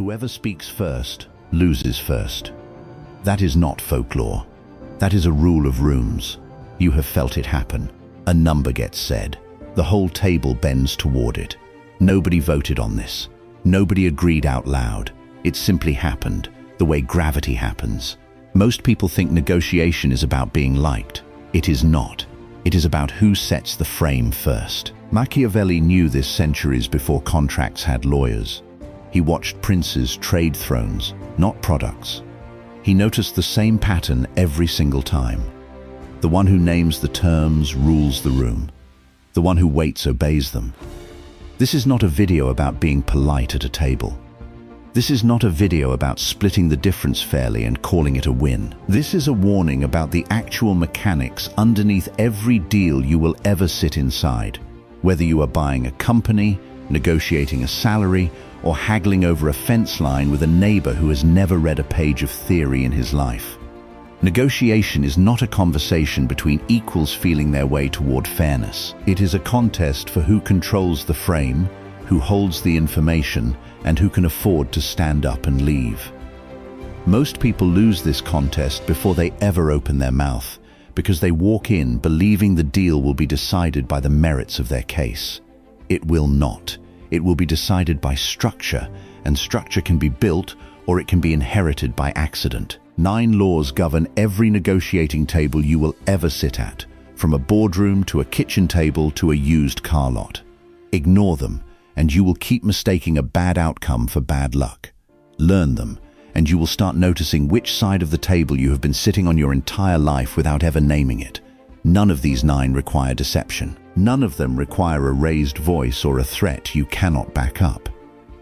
Whoever speaks first loses first. That is not folklore. That is a rule of rooms. You have felt it happen. A number gets said. The whole table bends toward it. Nobody voted on this. Nobody agreed out loud. It simply happened, the way gravity happens. Most people think negotiation is about being liked. It is not. It is about who sets the frame first. Machiavelli knew this centuries before contracts had lawyers. He watched princes trade thrones, not products. He noticed the same pattern every single time. The one who names the terms rules the room. The one who waits obeys them. This is not a video about being polite at a table. This is not a video about splitting the difference fairly and calling it a win. This is a warning about the actual mechanics underneath every deal you will ever sit inside. Whether you are buying a company, negotiating a salary, or haggling over a fence line with a neighbor who has never read a page of theory in his life. Negotiation is not a conversation between equals feeling their way toward fairness. It is a contest for who controls the frame, who holds the information, and who can afford to stand up and leave. Most people lose this contest before they ever open their mouth, because they walk in believing the deal will be decided by the merits of their case. It will not. It will be decided by structure, and structure can be built or it can be inherited by accident. 9 laws govern every negotiating table you will ever sit at, from a boardroom to a kitchen table to a used car lot. Ignore them, and you will keep mistaking a bad outcome for bad luck. Learn them, and you will start noticing which side of the table you have been sitting on your entire life without ever naming it. None of these 9 require deception. None of them require a raised voice or a threat you cannot back up.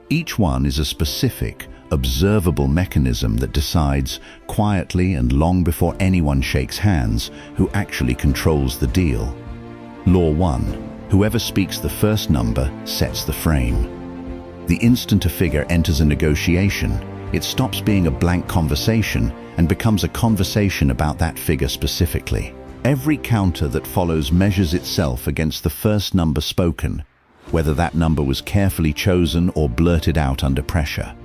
Each one is a specific, observable mechanism that decides, quietly and long before anyone shakes hands, who actually controls the deal. Law 1. Whoever speaks the first number sets the frame. The instant a figure enters a negotiation, it stops being a blank conversation and becomes a conversation about that figure specifically. Every counter that follows measures itself against the first number spoken, whether that number was carefully chosen or blurted out under pressure.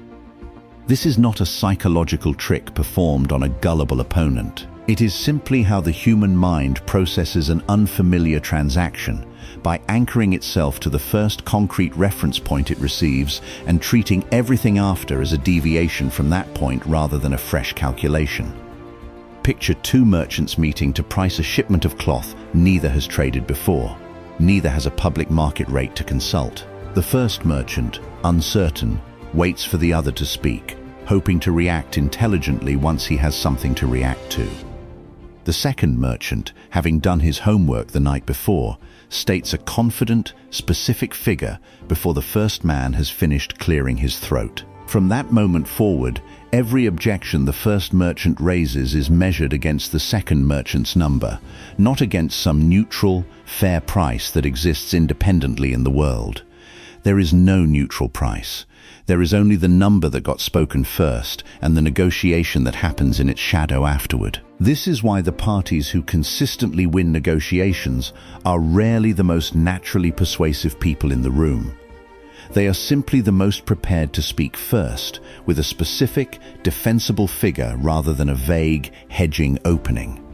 This is not a psychological trick performed on a gullible opponent. It is simply how the human mind processes an unfamiliar transaction by anchoring itself to the first concrete reference point it receives and treating everything after as a deviation from that point rather than a fresh calculation. Picture 2 merchants meeting to price a shipment of cloth neither has traded before. Neither has a public market rate to consult. The first merchant, uncertain, waits for the other to speak, hoping to react intelligently once he has something to react to. The second merchant, having done his homework the night before, states a confident, specific figure before the first man has finished clearing his throat. From that moment forward, every objection the first merchant raises is measured against the second merchant's number, not against some neutral, fair price that exists independently in the world. There is no neutral price. There is only the number that got spoken first and the negotiation that happens in its shadow afterward. This is why the parties who consistently win negotiations are rarely the most naturally persuasive people in the room. They are simply the most prepared to speak first, with a specific, defensible figure rather than a vague, hedging opening.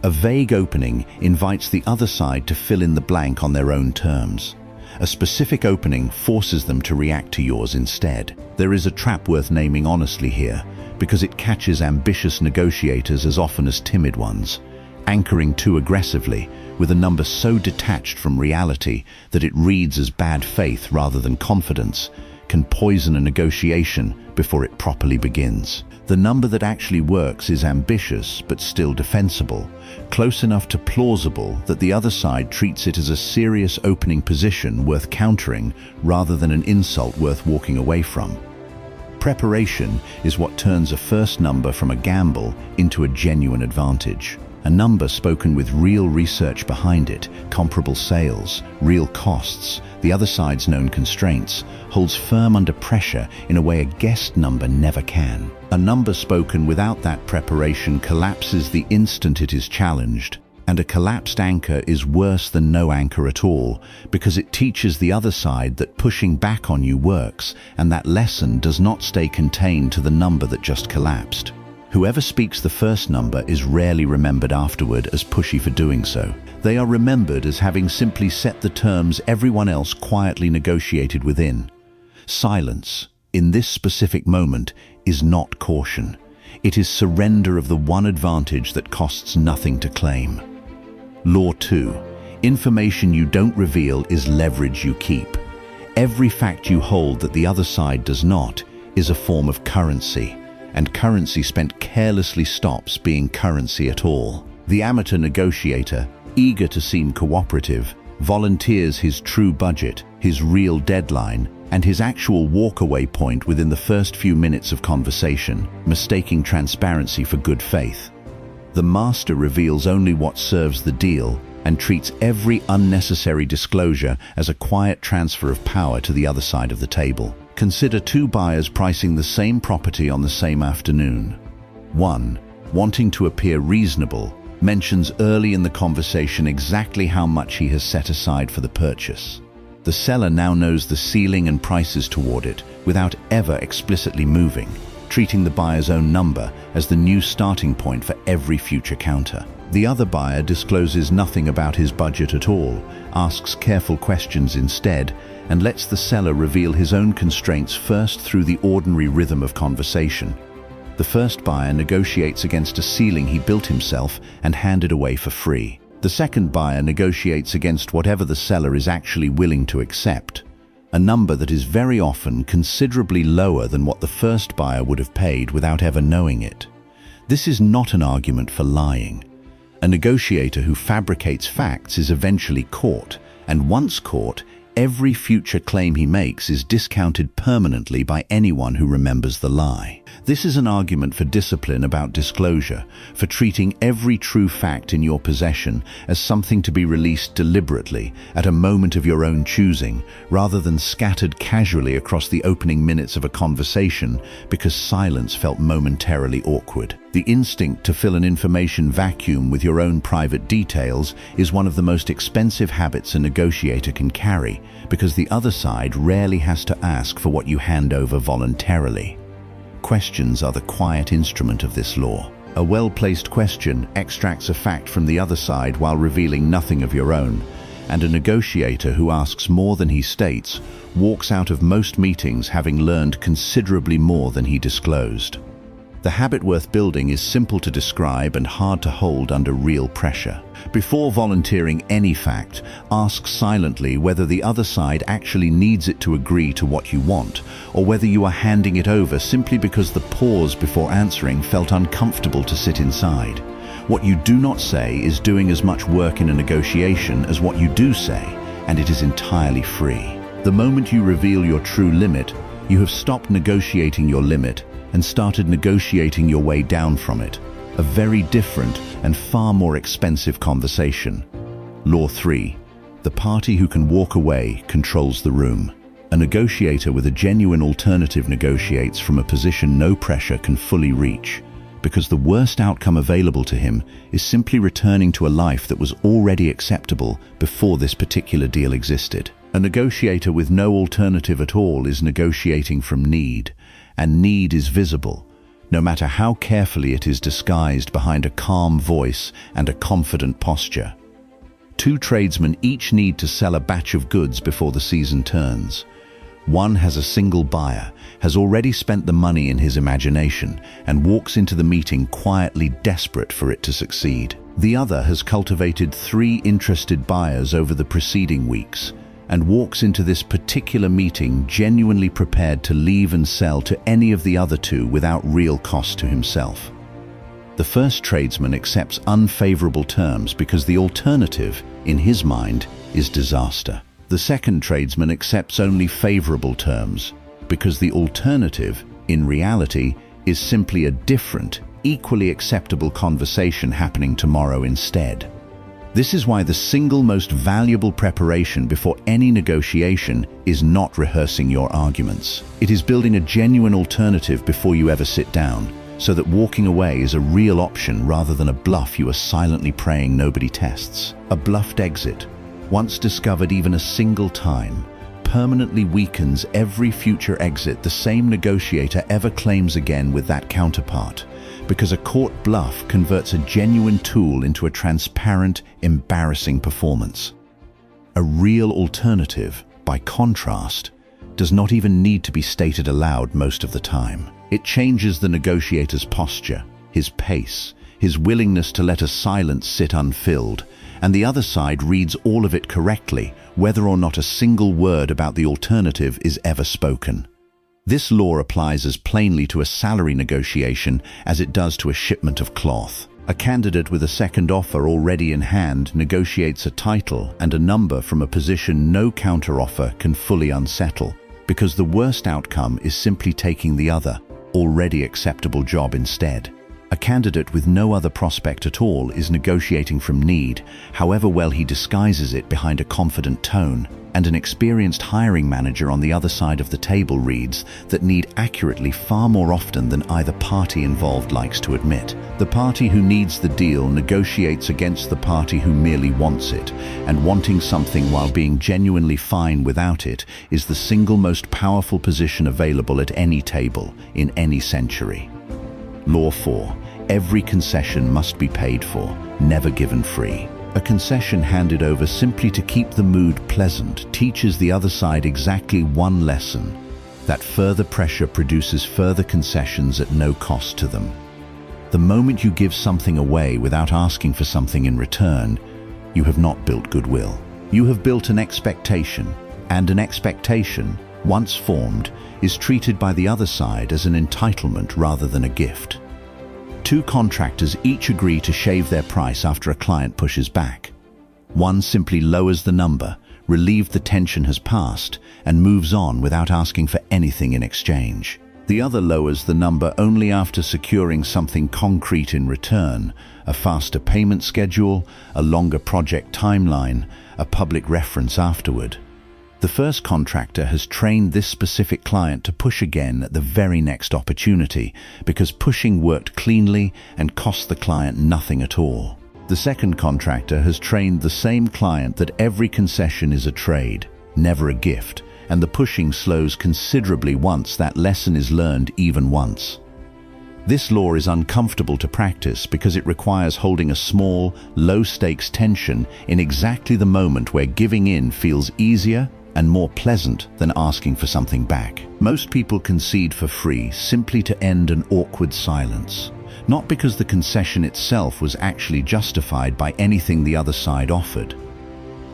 A vague opening invites the other side to fill in the blank on their own terms. A specific opening forces them to react to yours instead. There is a trap worth naming honestly here, because it catches ambitious negotiators as often as timid ones. Anchoring too aggressively, with a number so detached from reality that it reads as bad faith rather than confidence, can poison a negotiation before it properly begins. The number that actually works is ambitious but still defensible, close enough to plausible that the other side treats it as a serious opening position worth countering rather than an insult worth walking away from. Preparation is what turns a first number from a gamble into a genuine advantage. A number spoken with real research behind it, comparable sales, real costs, the other side's known constraints, holds firm under pressure in a way a guessed number never can. A number spoken without that preparation collapses the instant it is challenged. And a collapsed anchor is worse than no anchor at all, because it teaches the other side that pushing back on you works, and that lesson does not stay contained to the number that just collapsed. Whoever speaks the first number is rarely remembered afterward as pushy for doing so. They are remembered as having simply set the terms everyone else quietly negotiated within. Silence, in this specific moment, is not caution. It is surrender of the one advantage that costs nothing to claim. Law 2. Information you don't reveal is leverage you keep. Every fact you hold that the other side does not is a form of currency, and currency spent carelessly stops being currency at all. The amateur negotiator, eager to seem cooperative, volunteers his true budget, his real deadline, and his actual walkaway point within the first few minutes of conversation, mistaking transparency for good faith. The master reveals only what serves the deal and treats every unnecessary disclosure as a quiet transfer of power to the other side of the table. Consider two buyers pricing the same property on the same afternoon. One, wanting to appear reasonable, mentions early in the conversation exactly how much he has set aside for the purchase. The seller now knows the ceiling and prices toward it without ever explicitly moving, treating the buyer's own number as the new starting point for every future counter. The other buyer discloses nothing about his budget at all, asks careful questions instead, and lets the seller reveal his own constraints first through the ordinary rhythm of conversation. The first buyer negotiates against a ceiling he built himself and handed away for free. The second buyer negotiates against whatever the seller is actually willing to accept, a number that is very often considerably lower than what the first buyer would have paid without ever knowing it. This is not an argument for lying. A negotiator who fabricates facts is eventually caught, and once caught, every future claim he makes is discounted permanently by anyone who remembers the lie. This is an argument for discipline about disclosure, for treating every true fact in your possession as something to be released deliberately at a moment of your own choosing, rather than scattered casually across the opening minutes of a conversation because silence felt momentarily awkward. The instinct to fill an information vacuum with your own private details is one of the most expensive habits a negotiator can carry, because the other side rarely has to ask for what you hand over voluntarily. Questions are the quiet instrument of this law. A well-placed question extracts a fact from the other side while revealing nothing of your own, and a negotiator who asks more than he states walks out of most meetings having learned considerably more than he disclosed. The habit worth building is simple to describe and hard to hold under real pressure. Before volunteering any fact, ask silently whether the other side actually needs it to agree to what you want, or whether you are handing it over simply because the pause before answering felt uncomfortable to sit inside. What you do not say is doing as much work in a negotiation as what you do say, and it is entirely free. The moment you reveal your true limit, you have stopped negotiating your limit and started negotiating your way down from it. A very different and far more expensive conversation. Law 3. The party who can walk away controls the room. A negotiator with a genuine alternative negotiates from a position no pressure can fully reach, because the worst outcome available to him is simply returning to a life that was already acceptable before this particular deal existed. A negotiator with no alternative at all is negotiating from need, and need is visible, no matter how carefully it is disguised behind a calm voice and a confident posture. Two tradesmen each need to sell a batch of goods before the season turns. One has a single buyer, has already spent the money in his imagination, and walks into the meeting quietly desperate for it to succeed. The other has cultivated 3 interested buyers over the preceding weeks, and walks into this particular meeting genuinely prepared to leave and sell to any of the other 2 without real cost to himself. The first tradesman accepts unfavorable terms because the alternative, in his mind, is disaster. The second tradesman accepts only favorable terms because the alternative, in reality, is simply a different, equally acceptable conversation happening tomorrow instead. This is why the single most valuable preparation before any negotiation is not rehearsing your arguments. It is building a genuine alternative before you ever sit down, so that walking away is a real option rather than a bluff you are silently praying nobody tests. A bluffed exit, once discovered even a single time, permanently weakens every future exit the same negotiator ever claims again with that counterpart, because a caught bluff converts a genuine tool into a transparent, embarrassing performance. A real alternative, by contrast, does not even need to be stated aloud most of the time. It changes the negotiator's posture, his pace, his willingness to let a silence sit unfilled, and the other side reads all of it correctly, whether or not a single word about the alternative is ever spoken. This law applies as plainly to a salary negotiation as it does to a shipment of cloth. A candidate with a second offer already in hand negotiates a title and a number from a position no counteroffer can fully unsettle, because the worst outcome is simply taking the other, already acceptable job instead. A candidate with no other prospect at all is negotiating from need, however well he disguises it behind a confident tone, and an experienced hiring manager on the other side of the table reads that need accurately far more often than either party involved likes to admit. The party who needs the deal negotiates against the party who merely wants it, and wanting something while being genuinely fine without it is the single most powerful position available at any table in any century. Law 4. Every concession must be paid for, never given free. A concession handed over simply to keep the mood pleasant teaches the other side exactly one lesson: that further pressure produces further concessions at no cost to them. The moment you give something away without asking for something in return, you have not built goodwill. You have built an expectation, and an expectation, once formed, is treated by the other side as an entitlement rather than a gift. Two contractors each agree to shave their price after a client pushes back. One simply lowers the number, relieved the tension has passed, and moves on without asking for anything in exchange. The other lowers the number only after securing something concrete in return: a faster payment schedule, a longer project timeline, a public reference afterward. The first contractor has trained this specific client to push again at the very next opportunity, because pushing worked cleanly and cost the client nothing at all. The second contractor has trained the same client that every concession is a trade, never a gift, and the pushing slows considerably once that lesson is learned even once. This law is uncomfortable to practice because it requires holding a small, low-stakes tension in exactly the moment where giving in feels easier and more pleasant than asking for something back. Most people concede for free simply to end an awkward silence, not because the concession itself was actually justified by anything the other side offered.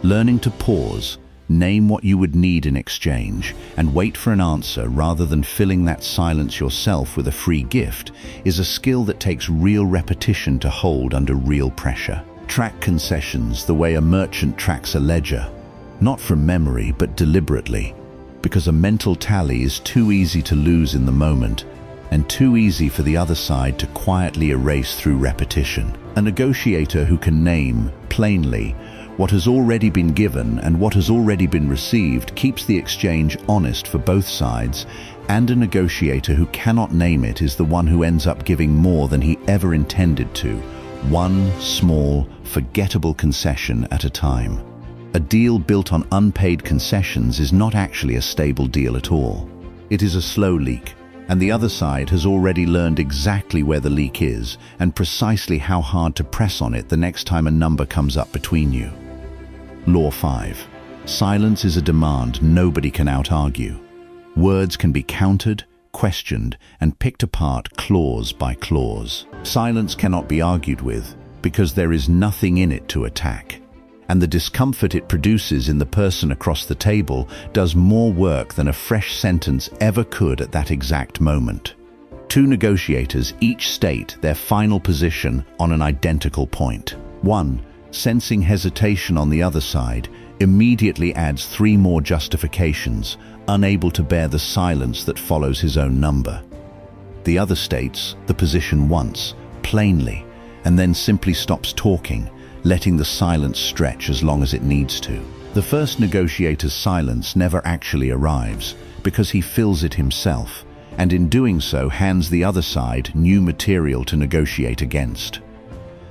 Learning to pause, name what you would need in exchange, and wait for an answer rather than filling that silence yourself with a free gift is a skill that takes real repetition to hold under real pressure. Track concessions the way a merchant tracks a ledger, not from memory but deliberately, because a mental tally is too easy to lose in the moment and too easy for the other side to quietly erase through repetition. A negotiator who can name, plainly, what has already been given and what has already been received keeps the exchange honest for both sides, and a negotiator who cannot name it is the one who ends up giving more than he ever intended to, one small, forgettable concession at a time. A deal built on unpaid concessions is not actually a stable deal at all. It is a slow leak, and the other side has already learned exactly where the leak is and precisely how hard to press on it the next time a number comes up between you. Law 5. Silence is a demand nobody can out-argue. Words can be countered, questioned, and picked apart clause by clause. Silence cannot be argued with because there is nothing in it to attack, and the discomfort it produces in the person across the table does more work than a fresh sentence ever could at that exact moment. Two negotiators each state their final position on an identical point. One, sensing hesitation on the other side, immediately adds three more justifications, unable to bear the silence that follows his own number. The other states the position once, plainly, and then simply stops talking, letting the silence stretch as long as it needs to. The first negotiator's silence never actually arrives, because he fills it himself, and in doing so hands the other side new material to negotiate against.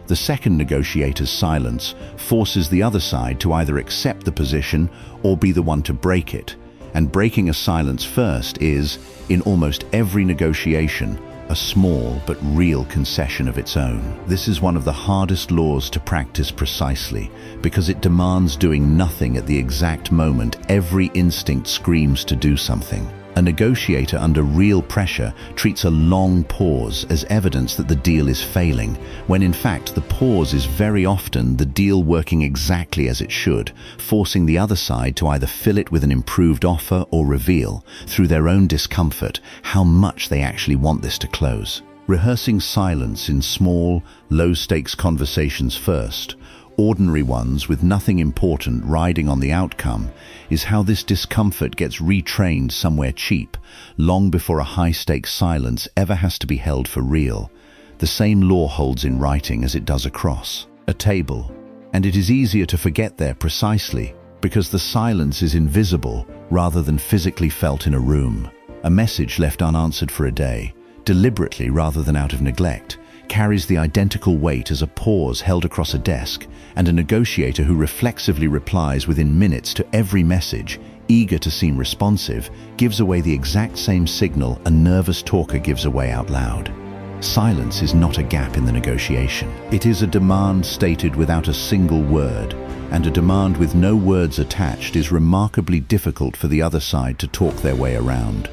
The second negotiator's silence forces the other side to either accept the position or be the one to break it, and breaking a silence first is, in almost every negotiation, a small but real concession of its own. This is one of the hardest laws to practice precisely, because it demands doing nothing at the exact moment every instinct screams to do something. A negotiator under real pressure treats a long pause as evidence that the deal is failing, when in fact the pause is very often the deal working exactly as it should, forcing the other side to either fill it with an improved offer or reveal, through their own discomfort, how much they actually want this to close. Rehearsing silence in small, low-stakes conversations first, ordinary ones with nothing important riding on the outcome, is how this discomfort gets retrained somewhere cheap, long before a high-stakes silence ever has to be held for real. The same law holds in writing as it does across a table, and it is easier to forget there precisely because the silence is invisible rather than physically felt in a room. A message left unanswered for a day, deliberately rather than out of neglect, carries the identical weight as a pause held across a desk, and a negotiator who reflexively replies within minutes to every message, eager to seem responsive, gives away the exact same signal a nervous talker gives away out loud. Silence is not a gap in the negotiation. It is a demand stated without a single word, and a demand with no words attached is remarkably difficult for the other side to talk their way around.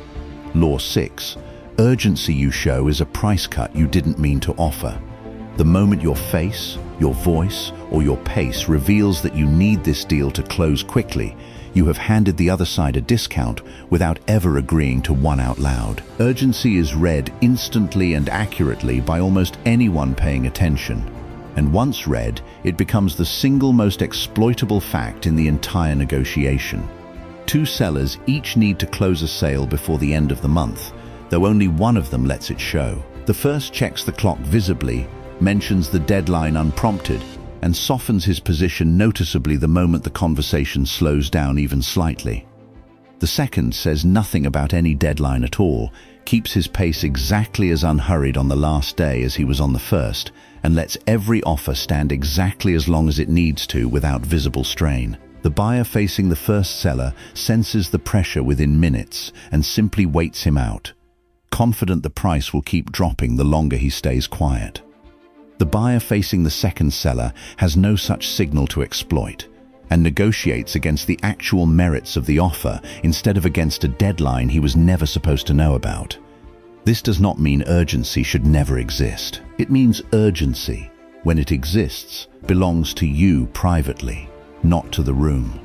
Law 6. Urgency you show is a price cut you didn't mean to offer. The moment your face, your voice, or your pace reveals that you need this deal to close quickly, you have handed the other side a discount without ever agreeing to one out loud. Urgency is read instantly and accurately by almost anyone paying attention, and once read, it becomes the single most exploitable fact in the entire negotiation. Two sellers each need to close a sale before the end of the month, though only one of them lets it show. The first checks the clock visibly, mentions the deadline unprompted, and softens his position noticeably the moment the conversation slows down even slightly. The second says nothing about any deadline at all, keeps his pace exactly as unhurried on the last day as he was on the first, and lets every offer stand exactly as long as it needs to without visible strain. The buyer facing the first seller senses the pressure within minutes and simply waits him out, confident the price will keep dropping the longer he stays quiet. The buyer facing the second seller has no such signal to exploit, and negotiates against the actual merits of the offer instead of against a deadline he was never supposed to know about. This does not mean urgency should never exist. It means urgency, when it exists, belongs to you privately, not to the room.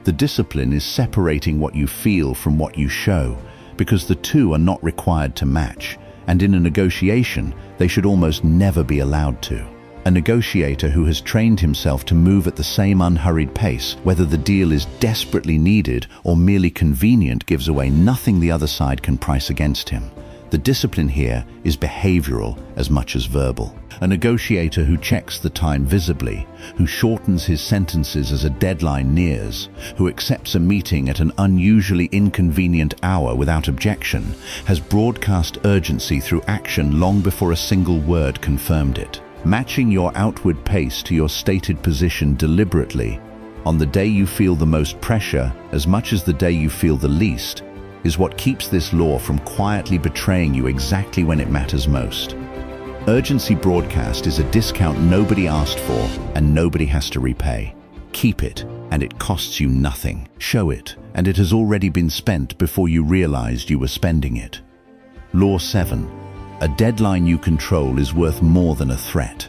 The discipline is separating what you feel from what you show, because the two are not required to match, and in a negotiation, they should almost never be allowed to. A negotiator who has trained himself to move at the same unhurried pace, whether the deal is desperately needed or merely convenient, gives away nothing the other side can price against him. The discipline here is behavioral as much as verbal. A negotiator who checks the time visibly, who shortens his sentences as a deadline nears, who accepts a meeting at an unusually inconvenient hour without objection, has broadcast urgency through action long before a single word confirmed it. Matching your outward pace to your stated position deliberately, on the day you feel the most pressure as much as the day you feel the least, is what keeps this law from quietly betraying you exactly when it matters most. Urgency broadcast is a discount nobody asked for and nobody has to repay. Keep it, and it costs you nothing. Show it, and it has already been spent before you realized you were spending it. Law 7. A deadline you control is worth more than a threat.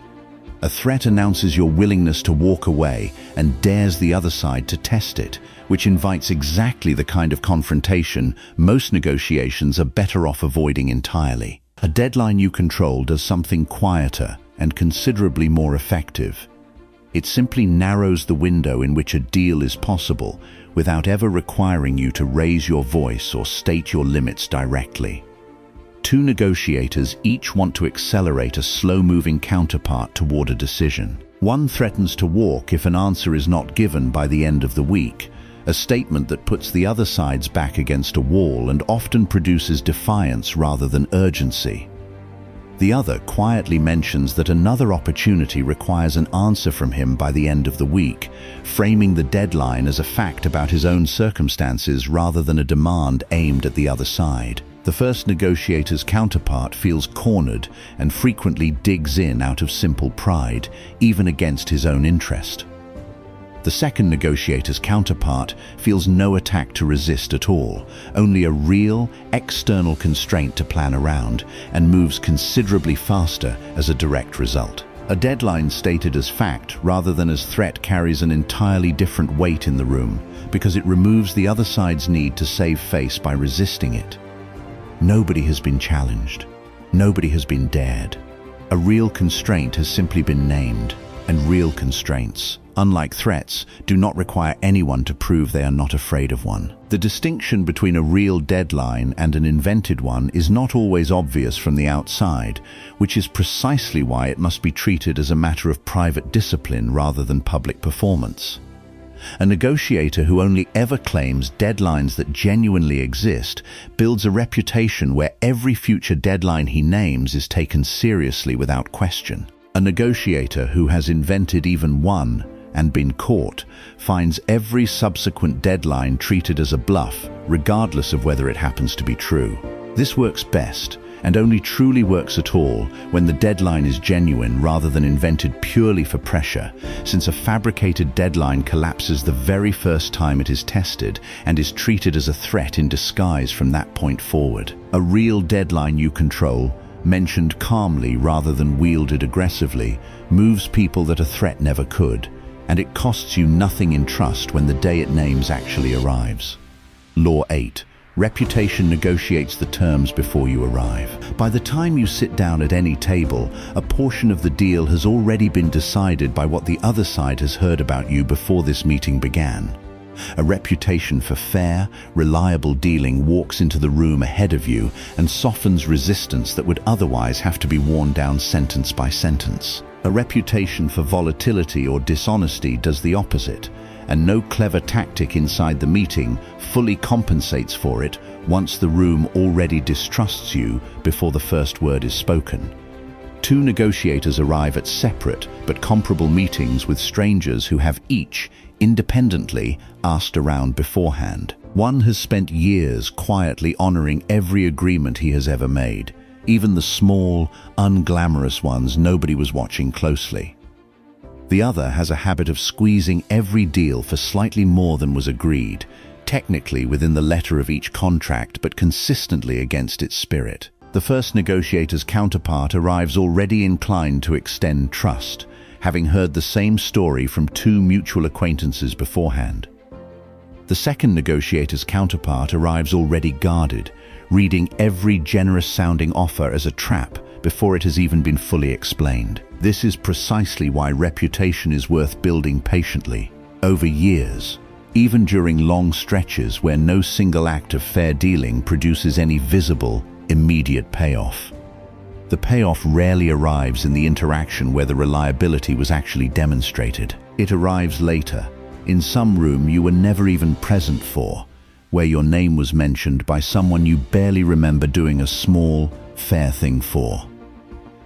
A threat announces your willingness to walk away and dares the other side to test it, which invites exactly the kind of confrontation most negotiations are better off avoiding entirely. A deadline you control does something quieter and considerably more effective. It simply narrows the window in which a deal is possible without ever requiring you to raise your voice or state your limits directly. Two negotiators each want to accelerate a slow-moving counterpart toward a decision. One threatens to walk if an answer is not given by the end of the week, a statement that puts the other side's back against a wall and often produces defiance rather than urgency. The other quietly mentions that another opportunity requires an answer from him by the end of the week, framing the deadline as a fact about his own circumstances rather than a demand aimed at the other side. The first negotiator's counterpart feels cornered and frequently digs in out of simple pride, even against his own interest. The second negotiator's counterpart feels no attack to resist at all, only a real, external constraint to plan around, and moves considerably faster as a direct result. A deadline stated as fact rather than as threat carries an entirely different weight in the room, because it removes the other side's need to save face by resisting it. Nobody has been challenged. Nobody has been dared. A real constraint has simply been named, and real constraints, unlike threats, do not require anyone to prove they are not afraid of one. The distinction between a real deadline and an invented one is not always obvious from the outside, which is precisely why it must be treated as a matter of private discipline rather than public performance. A negotiator who only ever claims deadlines that genuinely exist builds a reputation where every future deadline he names is taken seriously without question. A negotiator who has invented even one and been caught finds every subsequent deadline treated as a bluff, regardless of whether it happens to be true. This works best, and only truly works at all, when the deadline is genuine rather than invented purely for pressure, since a fabricated deadline collapses the very first time it is tested and is treated as a threat in disguise from that point forward. A real deadline you control, mentioned calmly rather than wielded aggressively, moves people that a threat never could, and it costs you nothing in trust when the day it names actually arrives. Law 8. Reputation negotiates the terms before you arrive. By the time you sit down at any table, a portion of the deal has already been decided by what the other side has heard about you before this meeting began. A reputation for fair, reliable dealing walks into the room ahead of you and softens resistance that would otherwise have to be worn down sentence by sentence. A reputation for volatility or dishonesty does the opposite, and no clever tactic inside the meeting fully compensates for it once the room already distrusts you before the first word is spoken. Two negotiators arrive at separate but comparable meetings with strangers who have each, independently, asked around beforehand. One has spent years quietly honoring every agreement he has ever made, even the small, unglamorous ones nobody was watching closely. The other has a habit of squeezing every deal for slightly more than was agreed, technically within the letter of each contract but consistently against its spirit. The first negotiator's counterpart arrives already inclined to extend trust, having heard the same story from two mutual acquaintances beforehand. The second negotiator's counterpart arrives already guarded, reading every generous-sounding offer as a trap before it has even been fully explained. This is precisely why reputation is worth building patiently, over years, even during long stretches where no single act of fair dealing produces any visible, immediate payoff. The payoff rarely arrives in the interaction where the reliability was actually demonstrated. It arrives later, in some room you were never even present for, where your name was mentioned by someone you barely remember doing a small, fair thing for.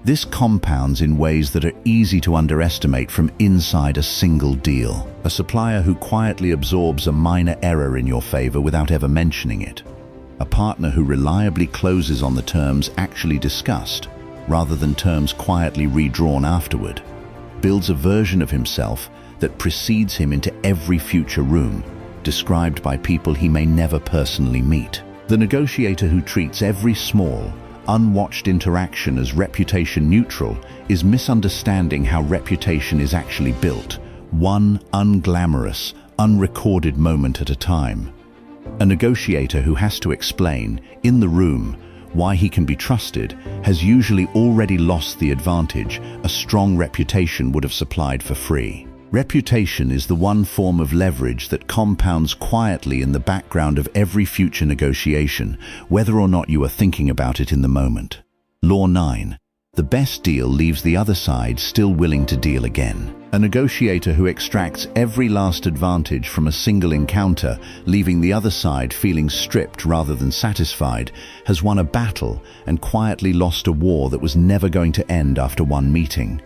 This compounds in ways that are easy to underestimate from inside a single deal. A supplier who quietly absorbs a minor error in your favor without ever mentioning it. A partner who reliably closes on the terms actually discussed, rather than terms quietly redrawn afterward. Builds a version of himself that precedes him into every future room, described by people he may never personally meet. The negotiator who treats every small, unwatched interaction as reputation neutral is misunderstanding how reputation is actually built, one unglamorous, unrecorded moment at a time. A negotiator who has to explain, in the room, why he can be trusted has usually already lost the advantage a strong reputation would have supplied for free. Reputation is the one form of leverage that compounds quietly in the background of every future negotiation, whether or not you are thinking about it in the moment. Law 9. The best deal leaves the other side still willing to deal again. A negotiator who extracts every last advantage from a single encounter, leaving the other side feeling stripped rather than satisfied, has won a battle and quietly lost a war that was never going to end after one meeting.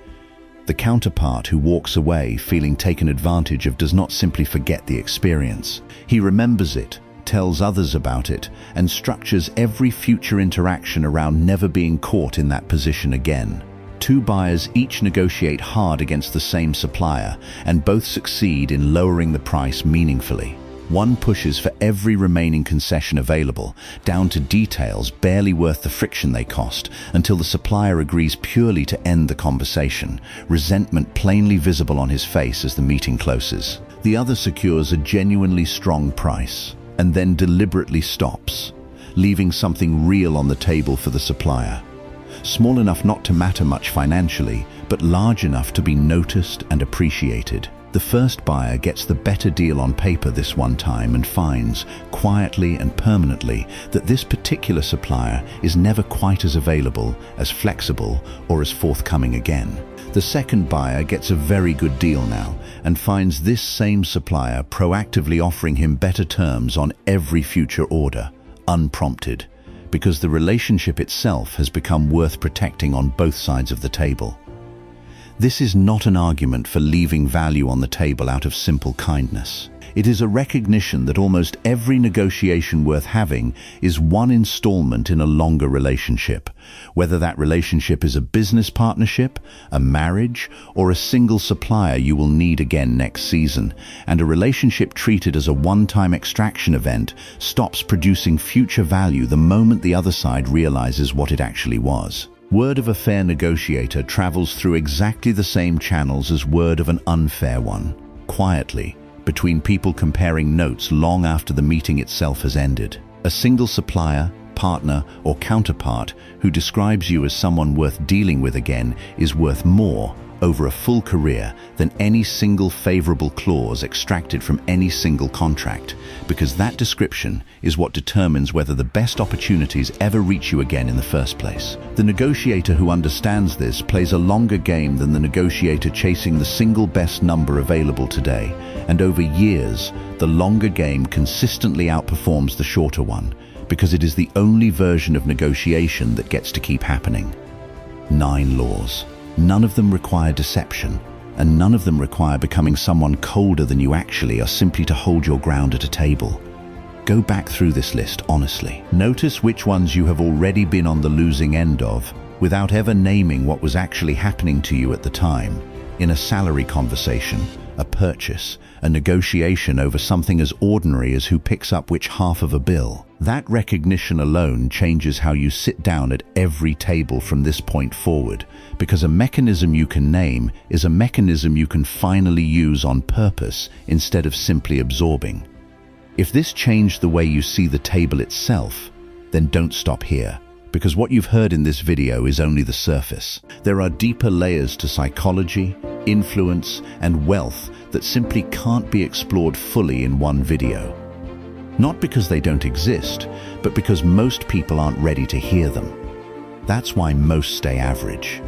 The counterpart who walks away feeling taken advantage of does not simply forget the experience. He remembers it, tells others about it, and structures every future interaction around never being caught in that position again. Two buyers each negotiate hard against the same supplier, and both succeed in lowering the price meaningfully. One pushes for every remaining concession available, down to details barely worth the friction they cost, until the supplier agrees purely to end the conversation, resentment plainly visible on his face as the meeting closes. The other secures a genuinely strong price, and then deliberately stops, leaving something real on the table for the supplier. Small enough not to matter much financially, but large enough to be noticed and appreciated. The first buyer gets the better deal on paper this one time and finds, quietly and permanently, that this particular supplier is never quite as available, as flexible, or as forthcoming again. The second buyer gets a very good deal now and finds this same supplier proactively offering him better terms on every future order, unprompted, because the relationship itself has become worth protecting on both sides of the table. This is not an argument for leaving value on the table out of simple kindness. It is a recognition that almost every negotiation worth having is one installment in a longer relationship, whether that relationship is a business partnership, a marriage, or a single supplier you will need again next season. And a relationship treated as a one-time extraction event stops producing future value the moment the other side realizes what it actually was. Word of a fair negotiator travels through exactly the same channels as word of an unfair one, quietly, between people comparing notes long after the meeting itself has ended. A single supplier, partner, or counterpart who describes you as someone worth dealing with again is worth more over a full career than any single favorable clause extracted from any single contract, because that description is what determines whether the best opportunities ever reach you again in the first place. The negotiator who understands this plays a longer game than the negotiator chasing the single best number available today, and over years, the longer game consistently outperforms the shorter one, because it is the only version of negotiation that gets to keep happening. 9 laws. None of them require deception, and none of them require becoming someone colder than you actually are simply to hold your ground at a table. Go back through this list honestly. Notice which ones you have already been on the losing end of, without ever naming what was actually happening to you at the time. In a salary conversation, a purchase, a negotiation over something as ordinary as who picks up which half of a bill. That recognition alone changes how you sit down at every table from this point forward, because a mechanism you can name is a mechanism you can finally use on purpose instead of simply absorbing. If this changed the way you see the table itself, then don't stop here, because what you've heard in this video is only the surface. There are deeper layers to psychology, influence, and wealth that simply can't be explored fully in one video. Not because they don't exist, but because most people aren't ready to hear them. That's why most stay average.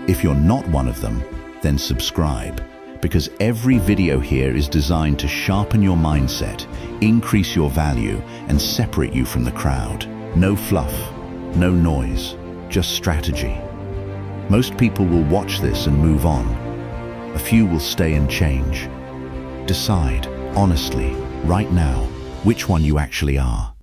If you're not one of them, then subscribe, because every video here is designed to sharpen your mindset, increase your value, and separate you from the crowd. No fluff, no noise, just strategy. Most people will watch this and move on. A few will stay and change. Decide, honestly, right now, which one you actually are.